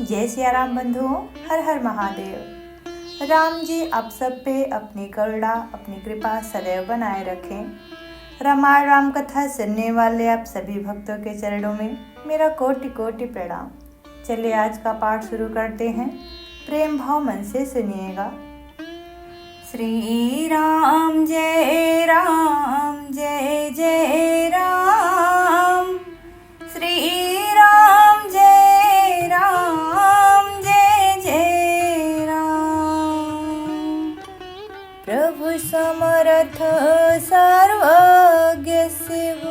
जय सिया राम बंधुओं, हर हर महादेव। राम जी आप सब पे अपनी करुणा, अपनी कृपा सदैव बनाए रखें। रामायण राम कथा सुनने वाले आप सभी भक्तों के चरणों में मेरा कोटि कोटि प्रणाम। चलिए आज का पाठ शुरू करते हैं। प्रेम भाव मन से सुनिएगा। श्री राम जय जय राम, श्री राम जय जय राम। प्रभु समर्थ सर्वज्ञ शिव,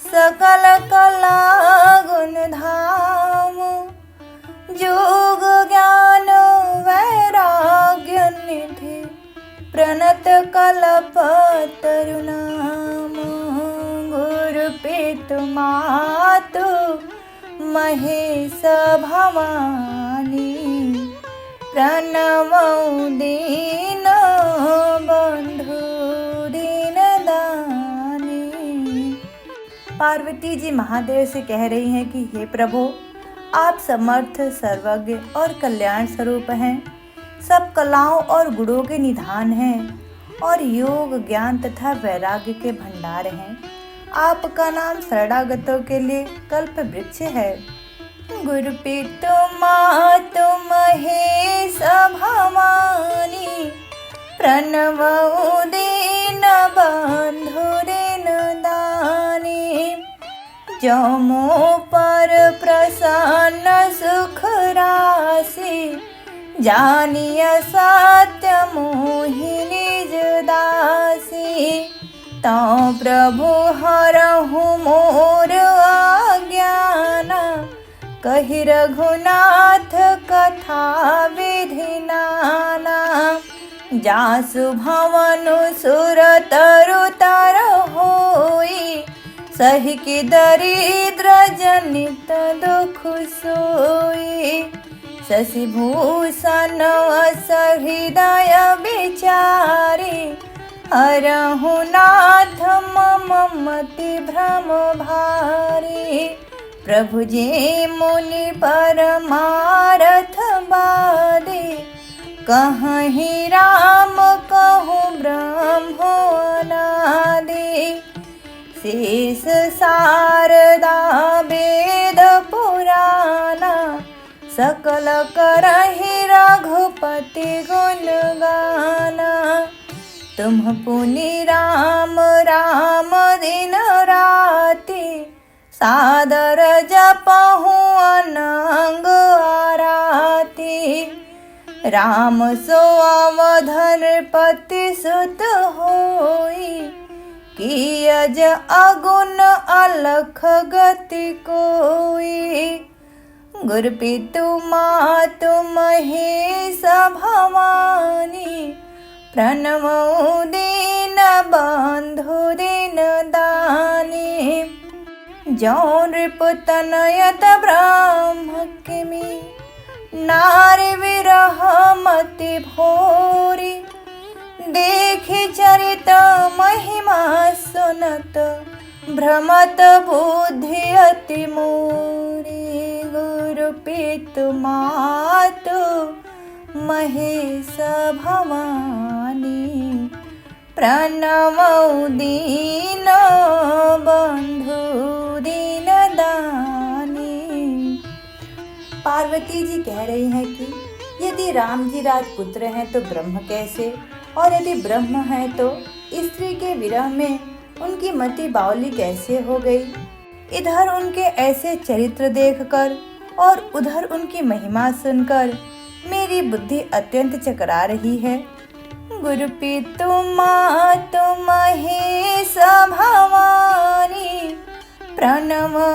सकल कला गुण धाम। जोग ज्ञान वैराग्य निधि, प्रणत कलप तरुनाम। गुरु पितु मातु महेश भवानी, प्रणमौ दीन बंधु दीन दानी। पार्वती जी महादेव से कह रही हैं कि हे प्रभु, आप समर्थ, सर्वज्ञ और कल्याण स्वरूप हैं। सब कलाओं और गुणों के निधान हैं और योग ज्ञान तथा वैराग्य के भंडार हैं। आपका नाम शरणागतों के लिए कल्प वृक्ष है। गुरु पितु मातु महेश भवानी, प्रणवौ दीन बंधु दीन दानी। जमो पर प्रसन्न सुख राशि, जानिय सत्य मोहि निज दासी। तो प्रभु हरहु मोर अज्ञान, कहि रघुनाथ कथा विधि नाना। जासु भवनु सुर तरु तर होई, सहि की दरिद्र जनित दुख सोई। शशिभूषण सहृदय विचारी, हरहु नाथ मम मति भ्रम भारी। प्रभु जी मुनि परमारथ बादे, कहहि राम कहूँ ब्रह्म अनादि। शेष शारदा वेद पुराना, सकल करहि रघुपति गुण गाना। तुम पुनि राम राम दिन राति, सादर जपहु अनंग आराती। राम सो अवधर पति सुत होई, कियज अगुण अलख गति कोई। गुरु पितु मातु महेश भवानी, प्रणमौ दीन बंधु दीन दानी। जौ नृपतनयत ब्रह्म किमि, नारी विरह मति भोरी। देखि चरित महिमा सुनत, भ्रमत बुद्धि अति मोरी। गुरु पितु मातु महेश भवानी, प्रणमौ दीन बंधु दीन दानी। पार्वती जी कह रही हैं कि यदि राम जी राजपुत्र हैं तो ब्रह्म कैसे, और यदि ब्रह्म है तो स्त्री के विरह में उनकी मति बावली कैसे हो गई। इधर उनके ऐसे चरित्र देखकर और उधर उनकी महिमा सुनकर मेरी बुद्धि अत्यंत चकरा रही है। गुरु पितु मातु महेश भवानी, प्रणमौ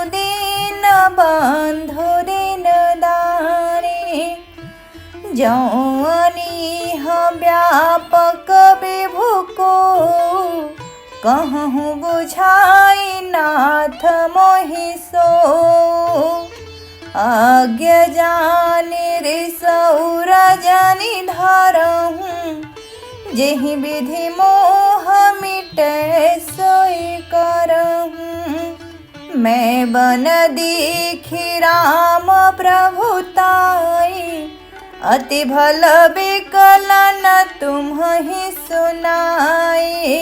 दीन बंधु दीन दानी। जौ अनीह व्यापक विभु को, कहूँ बुझाई नाथ मोहि सो। आज्ञ जानि रिसौर जनि धरहूँ, जेहि विधि मोह मिटै सोई करहूँ। मैं बन दीखी राम प्रभुताई, अति भल विकलन तुम्हि सुनाई।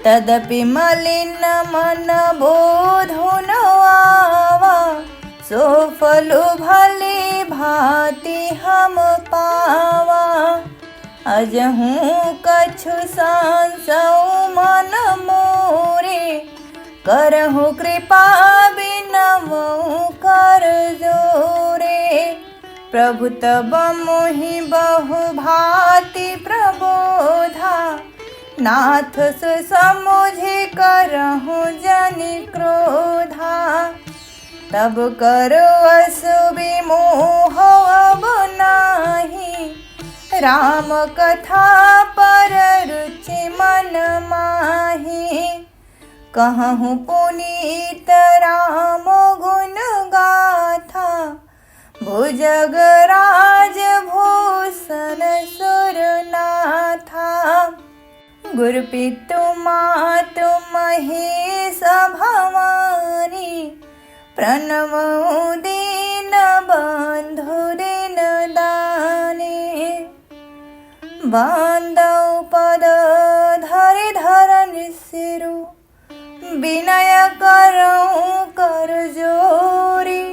तदपि मलिन मन बोधुन आवा, सो फलु भली भांति हम पावा। अजहूँ कछु सांसऊ मन मोरे, करहु कृपा बिनवऊ कर जोरे। प्रभु तब मोहि बहु भांति प्रबोधा, नाथ से समुझि करहु जनि क्रोधा। तब करो असु विमोह अब नाही, राम कथा पर रुचि मन माही। कहूँ पुनीत राम गुण गाथा, भुजगराज भूषण सुरनाथा। गुरुपितु मातु महेश भवानी, प्रणमऊ दीन बंधु दीन दानी। बांधव पद धरि धरन सिरु, विनय करऊँ कर जोरी।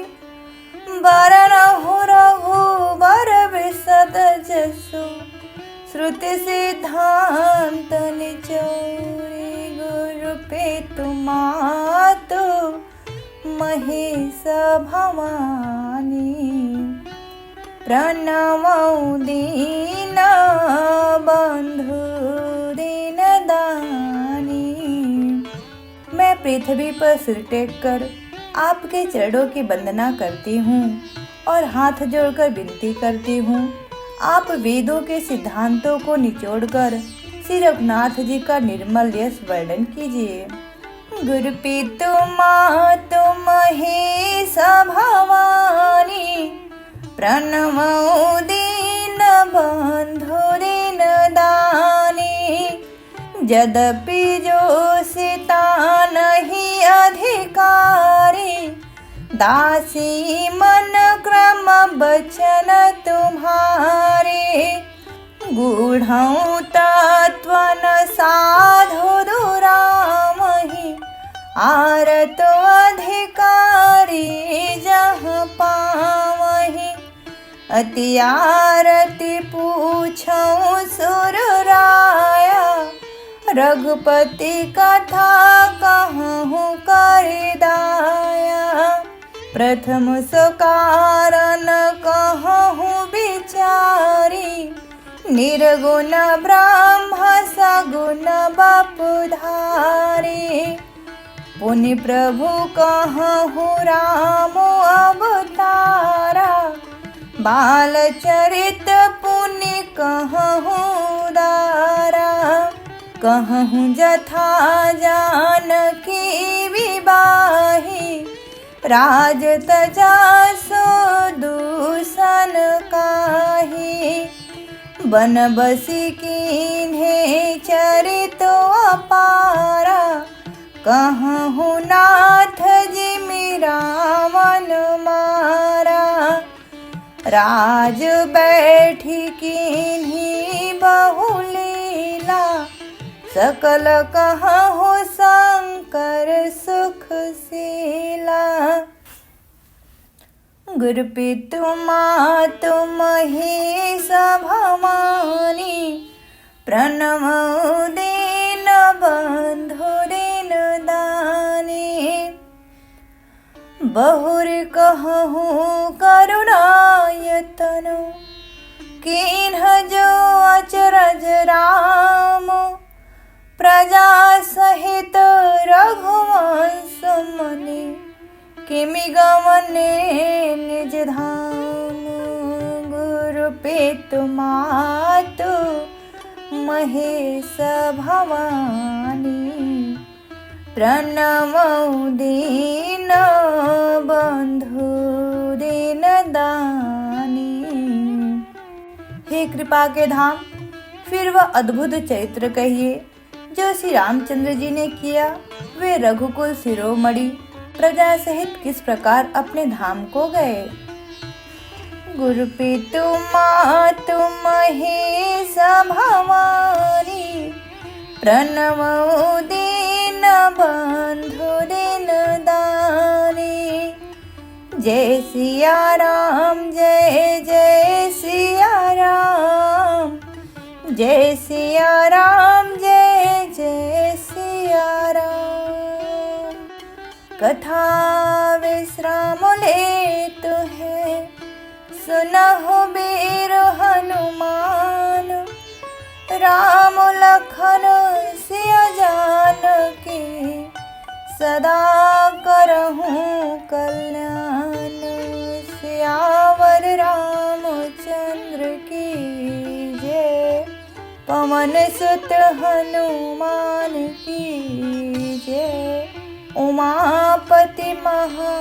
बरनहु रघुबर विशद जसु, श्रुति सिद्धांत निचोरी। गुरु पितु मातु महेश भवानी, प्रणमऊ दीन बंधु दीन दानी। मैं पृथ्वी पर सिर टेक कर आपके चरणों की वंदना करती हूँ और हाथ जोड़कर विनती करती हूँ, आप वेदों के सिद्धांतों को निचोड़कर श्री रघुनाथ जी का निर्मल यश वर्णन कीजिए। गुरु पितु मातु महेश भवानी, प्रणमऊ दीन बंधु दीन दानी। यद्यपि जोषिता नहीं अधिकारी, दासी मन क्रम बचन तुम्हारे। गूढ़ऊ तत्व न साधु दुरामहि, आरत अधिकारी जहाँ पावहि। अति आरती पूछऊँ सुर राया, रघुपति कथा कहूँ कर दाया। प्रथम सो कारण कहूँ विचारी, निर्गुण ब्रह्म सगुण बपुधारी। पुनि प्रभु कहूँ राम अवतारा, बालचरित पुनि कहूँ दारा। कहूँ जथा जानकी विवाही, राज तजा सो दूषण काहि। बनबसी कीन्हे चरित अपारा, कहूँ नाथ जी रावण मारा। राज बैठी कीन्ही बहुलीला, सकल कहूँ शंकर सुखशीला। गुरु पितु मातु महेश भवानी, प्रणमऊ दीन बंधु दीन दानी। बहुर कहूँ करुणायतनु, कीन्ह जो अचरज राम। प्रजा सहित रघुवंश मुनि, किमि गमने निज धाम। गुरु पितु मातु महेश भवानी, प्रणमऊ दीन बंधु दीन दानी। हे कृपा के धाम, फिर वह अद्भुत चरित्र कहिए जो श्री रामचंद्र जी ने किया। वे रघुकुल शिरोमणि, प्रजा सहित किस प्रकार अपने धाम को गए। गुरु पितु मातु महेश भवानी, प्रणव दीन बंधु दीन दानी। जय सिया राम जय जय सिया राम, जय सिया राम जय जय सिया राम। कथा विश्राम लेते हैं, सुनहु वीर हनुमान, राम लखन सिया जानकी, सदा करहूँ कल्याण। सियावर रामचंद्र की जय, पवन सुत हनुमान की जय। उमापति महा